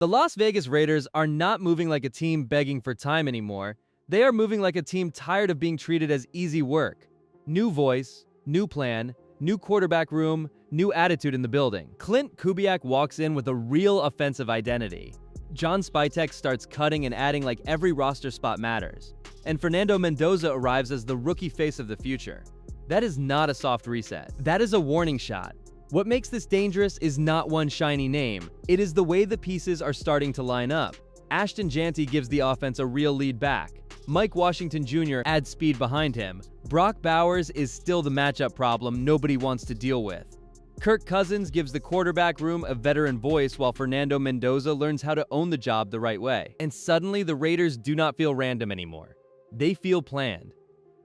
The Las Vegas Raiders are not moving like a team begging for time anymore. They are moving like a team tired of being treated as easy work. New voice, new plan, new quarterback room, new attitude in the building. Clint Kubak walks in with a real offensive identity. John Spytek starts cutting and adding like every roster spot matters. And Fernando Mendoza arrives as the rookie face of the future. That is not a soft reset. That is a warning shot. What makes this dangerous is not one shiny name. It is the way the pieces are starting to line up. Ashton Jeanty gives the offense a real lead back. Mike Washington Jr. adds speed behind him. Brock Bowers is still the matchup problem nobody wants to deal with. Kirk Cousins gives the quarterback room a veteran voice while Fernando Mendoza learns how to own the job the right way. And suddenly the Raiders do not feel random anymore. They feel planned.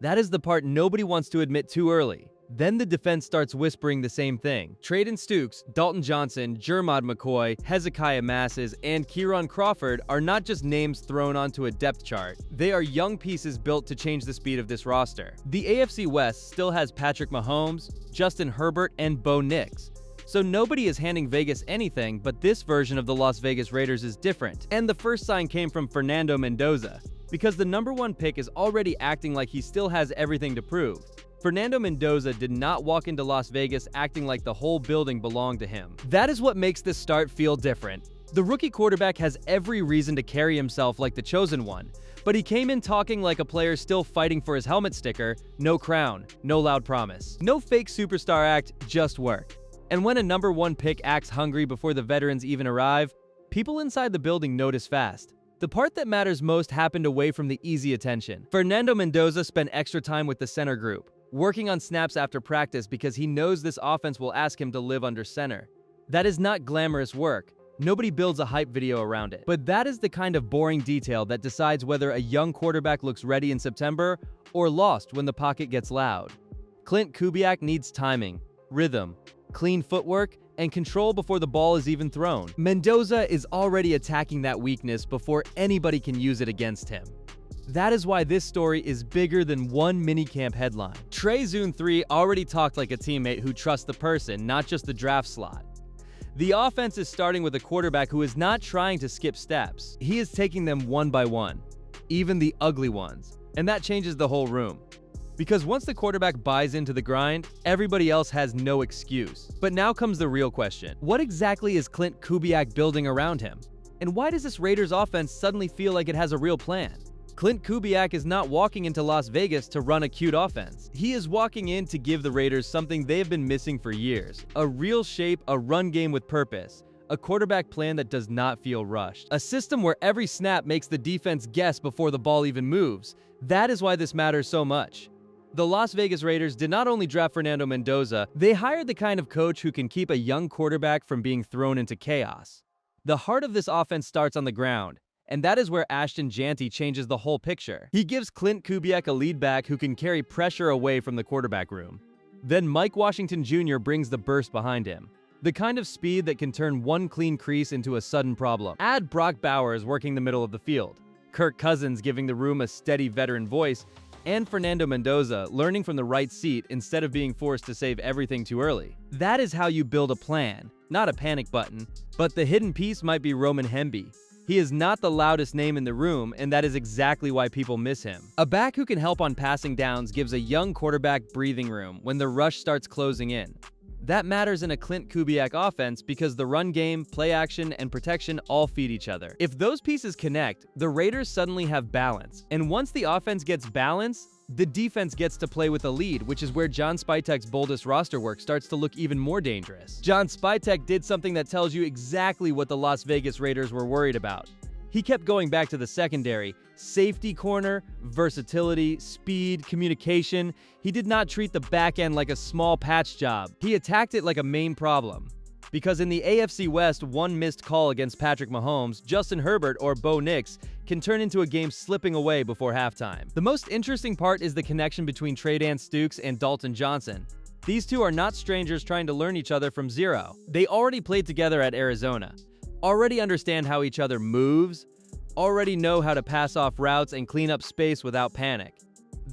That is the part nobody wants to admit too early. Then the defense starts whispering the same thing. Trayden Stukes, Dalton Johnson, Jermod McCoy, Hezekiah Masses, and Kieran Crawford are not just names thrown onto a depth chart. They are young pieces built to change the speed of this roster. The AFC West still has Patrick Mahomes, Justin Herbert, and Bo Nix. So nobody is handing Vegas anything, but this version of the Las Vegas Raiders is different. And the first sign came from Fernando Mendoza, because the #1 pick is already acting like he still has everything to prove. Fernando Mendoza did not walk into Las Vegas acting like the whole building belonged to him. That is what makes this start feel different. The rookie quarterback has every reason to carry himself like the chosen one, but he came in talking like a player still fighting for his helmet sticker, no crown, no loud promise. No fake superstar act, just work. And when a #1 pick acts hungry before the veterans even arrive, people inside the building notice fast. The part that matters most happened away from the easy attention. Fernando Mendoza spent extra time with the center group, working on snaps after practice because he knows this offense will ask him to live under center. That is not glamorous work. Nobody builds a hype video around it. But that is the kind of boring detail that decides whether a young quarterback looks ready in September or lost when the pocket gets loud. Clint Kubak needs timing, rhythm, clean footwork, and control before the ball is even thrown. Mendoza is already attacking that weakness before anybody can use it against him. That is why this story is bigger than one minicamp headline. Trey Zune 3 already talked like a teammate who trusts the person, not just the draft slot. The offense is starting with a quarterback who is not trying to skip steps. He is taking them one by one, even the ugly ones. And that changes the whole room. Because once the quarterback buys into the grind, everybody else has no excuse. But now comes the real question. What exactly is Clint Kubak building around him? And why does this Raiders offense suddenly feel like it has a real plan? Clint Kubak is not walking into Las Vegas to run a cute offense. He is walking in to give the Raiders something they have been missing for years. A real shape, a run game with purpose. A quarterback plan that does not feel rushed. A system where every snap makes the defense guess before the ball even moves. That is why this matters so much. The Las Vegas Raiders did not only draft Fernando Mendoza, they hired the kind of coach who can keep a young quarterback from being thrown into chaos. The heart of this offense starts on the ground. And that is where Ashton Jeanty changes the whole picture. He gives Clint Kubak a lead back who can carry pressure away from the quarterback room. Then Mike Washington Jr. brings the burst behind him. The kind of speed that can turn one clean crease into a sudden problem. Add Brock Bowers working the middle of the field, Kirk Cousins giving the room a steady veteran voice, and Fernando Mendoza learning from the right seat instead of being forced to save everything too early. That is how you build a plan, not a panic button. But the hidden piece might be Roman Hemby. He is not the loudest name in the room, and that is exactly why people miss him. A back who can help on passing downs gives a young quarterback breathing room when the rush starts closing in. That matters in a Clint Kubak offense because the run game, play action, and protection all feed each other. If those pieces connect, the Raiders suddenly have balance. And once the offense gets balance, the defense gets to play with a lead, which is where John Spytek's boldest roster work starts to look even more dangerous. John Spytek did something that tells you exactly what the Las Vegas Raiders were worried about. He kept going back to the secondary, safety corner, versatility, speed, communication. He did not treat the back end like a small patch job. He attacked it like a main problem. Because in the AFC West, one missed call against Patrick Mahomes, Justin Herbert, or Bo Nix can turn into a game slipping away before halftime. The most interesting part is the connection between Trayden Stukes and Dalton Johnson. These two are not strangers trying to learn each other from zero. They already played together at Arizona, already understand how each other moves, already know how to pass off routes and clean up space without panic.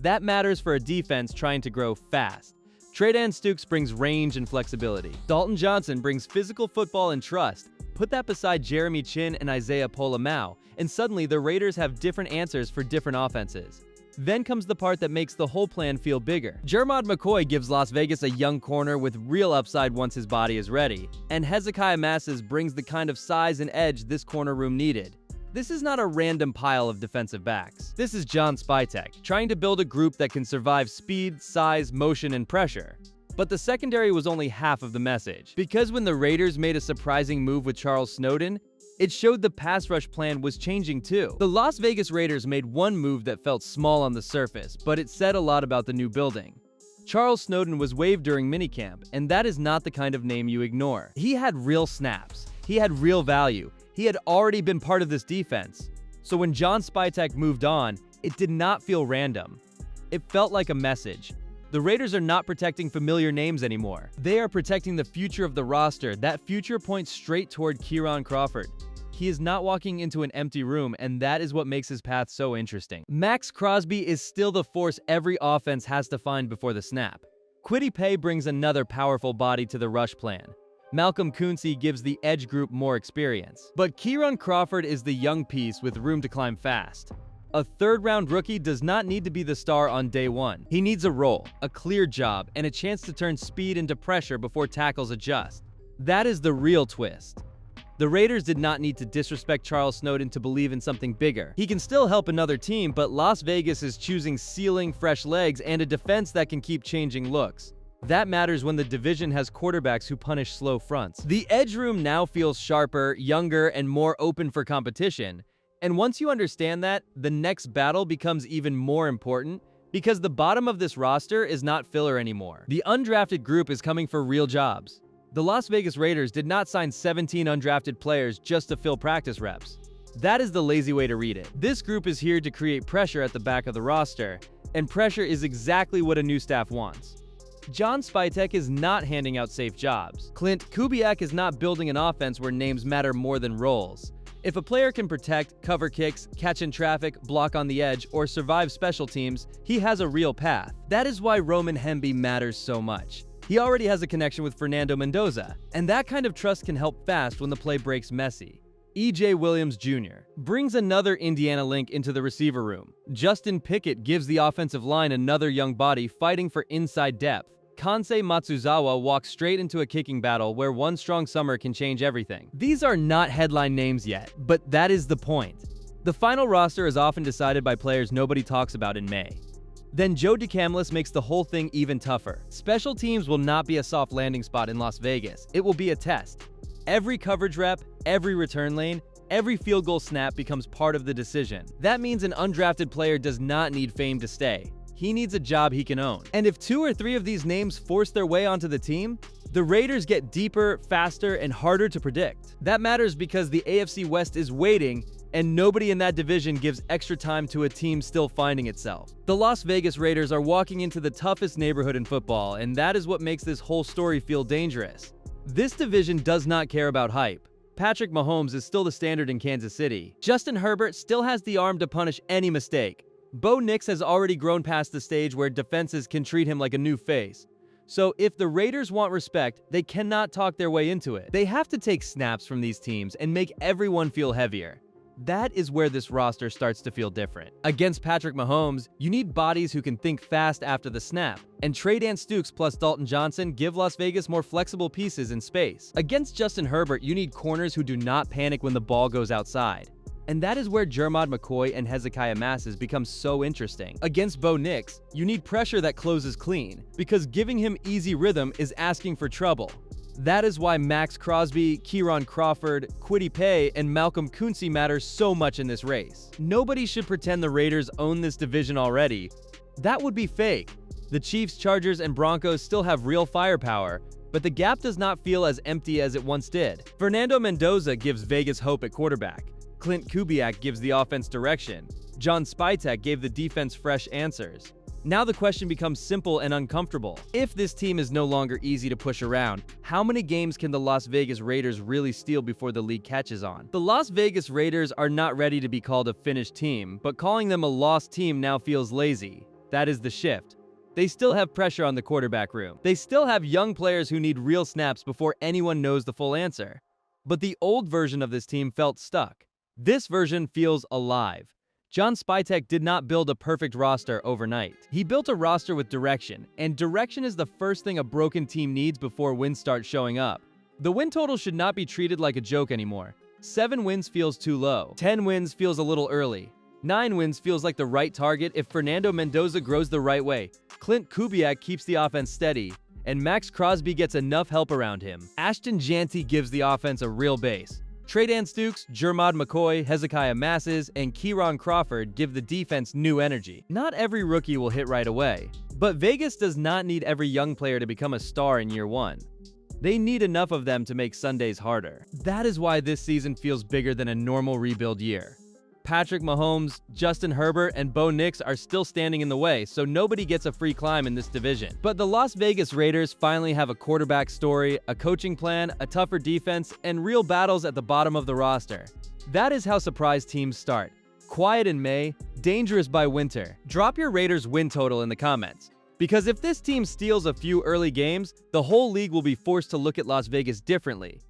That matters for a defense trying to grow fast. Trayden Stukes brings range and flexibility. Dalton Johnson brings physical football and trust. Put that beside Jeremy Chin and Isaiah Polamau, and suddenly the Raiders have different answers for different offenses. Then comes the part that makes the whole plan feel bigger. Jermod McCoy gives Las Vegas a young corner with real upside once his body is ready, and Hezekiah Masses brings the kind of size and edge this corner room needed. This is not a random pile of defensive backs. This is John Spytek, trying to build a group that can survive speed, size, motion, and pressure. But the secondary was only half of the message. Because when the Raiders made a surprising move with Charles Snowden, it showed the pass rush plan was changing too. The Las Vegas Raiders made one move that felt small on the surface, but it said a lot about the new building. Charles Snowden was waived during minicamp, and that is not the kind of name you ignore. He had real snaps. He had real value. He had already been part of this defense. So when John Spytek moved on, it did not feel random. It felt like a message. The Raiders are not protecting familiar names anymore. They are protecting the future of the roster. That future points straight toward Kieran Crawford. He is not walking into an empty room, and that is what makes his path so interesting. Max Crosby is still the force every offense has to find before the snap. Kwity Paye brings another powerful body to the rush plan. Malcolm Kuntz gives the edge group more experience. But Kieran Crawford is the young piece with room to climb fast. A third-round rookie does not need to be the star on day one. He needs a role, a clear job, and a chance to turn speed into pressure before tackles adjust. That is the real twist. The Raiders did not need to disrespect Charles Snowden to believe in something bigger. He can still help another team, but Las Vegas is choosing ceiling, fresh legs, and a defense that can keep changing looks. That matters when the division has quarterbacks who punish slow fronts. The edge room now feels sharper, younger, and more open for competition. And once you understand that, the next battle becomes even more important because the bottom of this roster is not filler anymore. The undrafted group is coming for real jobs. The Las Vegas Raiders did not sign 17 undrafted players just to fill practice reps. That is the lazy way to read it. This group is here to create pressure at the back of the roster, and pressure is exactly what a new staff wants. John Spytek is not handing out safe jobs. Clint Kubak is not building an offense where names matter more than roles. If a player can protect, cover kicks, catch in traffic, block on the edge, or survive special teams, he has a real path. That is why Roman Hemby matters so much. He already has a connection with Fernando Mendoza, and that kind of trust can help fast when the play breaks messy. E.J. Williams Jr. brings another Indiana link into the receiver room. Justin Pickett gives the offensive line another young body fighting for inside depth. Kansei Matsuzawa walks straight into a kicking battle where one strong summer can change everything. These are not headline names yet, but that is the point. The final roster is often decided by players nobody talks about in May. Then Joe DeCamlis makes the whole thing even tougher. Special teams will not be a soft landing spot in Las Vegas. It will be a test. Every coverage rep, every return lane, every field goal snap becomes part of the decision. That means an undrafted player does not need fame to stay. He needs a job he can own. And if 2 or 3 of these names force their way onto the team, the Raiders get deeper, faster, and harder to predict. That matters because the AFC West is waiting, and nobody in that division gives extra time to a team still finding itself. The Las Vegas Raiders are walking into the toughest neighborhood in football, and that is what makes this whole story feel dangerous. This division does not care about hype. Patrick Mahomes is still the standard in Kansas City. Justin Herbert still has the arm to punish any mistake. Bo Nix has already grown past the stage where defenses can treat him like a new face. So if the Raiders want respect, they cannot talk their way into it. They have to take snaps from these teams and make everyone feel heavier. That is where this roster starts to feel different. Against Patrick Mahomes, you need bodies who can think fast after the snap, and Trey Stukes plus Dalton Johnson give Las Vegas more flexible pieces in space. Against Justin Herbert, you need corners who do not panic when the ball goes outside. And that is where Jermod McCoy and Hezekiah Masses become so interesting. Against Bo Nix, you need pressure that closes clean, because giving him easy rhythm is asking for trouble. That is why Max Crosby, Kieran Crawford, Kwity Paye, and Malcolm Kuntz matter so much in this race. Nobody should pretend the Raiders own this division already. That would be fake. The Chiefs, Chargers, and Broncos still have real firepower, but the gap does not feel as empty as it once did. Fernando Mendoza gives Vegas hope at quarterback. Clint Kubak gives the offense direction. John Spytek gave the defense fresh answers. Now the question becomes simple and uncomfortable. If this team is no longer easy to push around, how many games can the Las Vegas Raiders really steal before the league catches on? The Las Vegas Raiders are not ready to be called a finished team, but calling them a lost team now feels lazy. That is the shift. They still have pressure on the quarterback room. They still have young players who need real snaps before anyone knows the full answer. But the old version of this team felt stuck. This version feels alive. John Spytek did not build a perfect roster overnight. He built a roster with direction, and direction is the first thing a broken team needs before wins start showing up. The win total should not be treated like a joke anymore. 7 wins feels too low. 10 wins feels a little early. 9 wins feels like the right target if Fernando Mendoza grows the right way, Clint Kubak keeps the offense steady, and Max Crosby gets enough help around him. Ashton Janty gives the offense a real base. Tredan Stukes, Jermod McCoy, Hezekiah Masses, and Kieran Crawford give the defense new energy. Not every rookie will hit right away, but Vegas does not need every young player to become a star in year 1. They need enough of them to make Sundays harder. That is why this season feels bigger than a normal rebuild year. Patrick Mahomes, Justin Herbert, and Bo Nix are still standing in the way, so nobody gets a free climb in this division. But the Las Vegas Raiders finally have a quarterback story, a coaching plan, a tougher defense, and real battles at the bottom of the roster. That is how surprise teams start. Quiet in May, dangerous by winter. Drop your Raiders win total in the comments. Because if this team steals a few early games, the whole league will be forced to look at Las Vegas differently.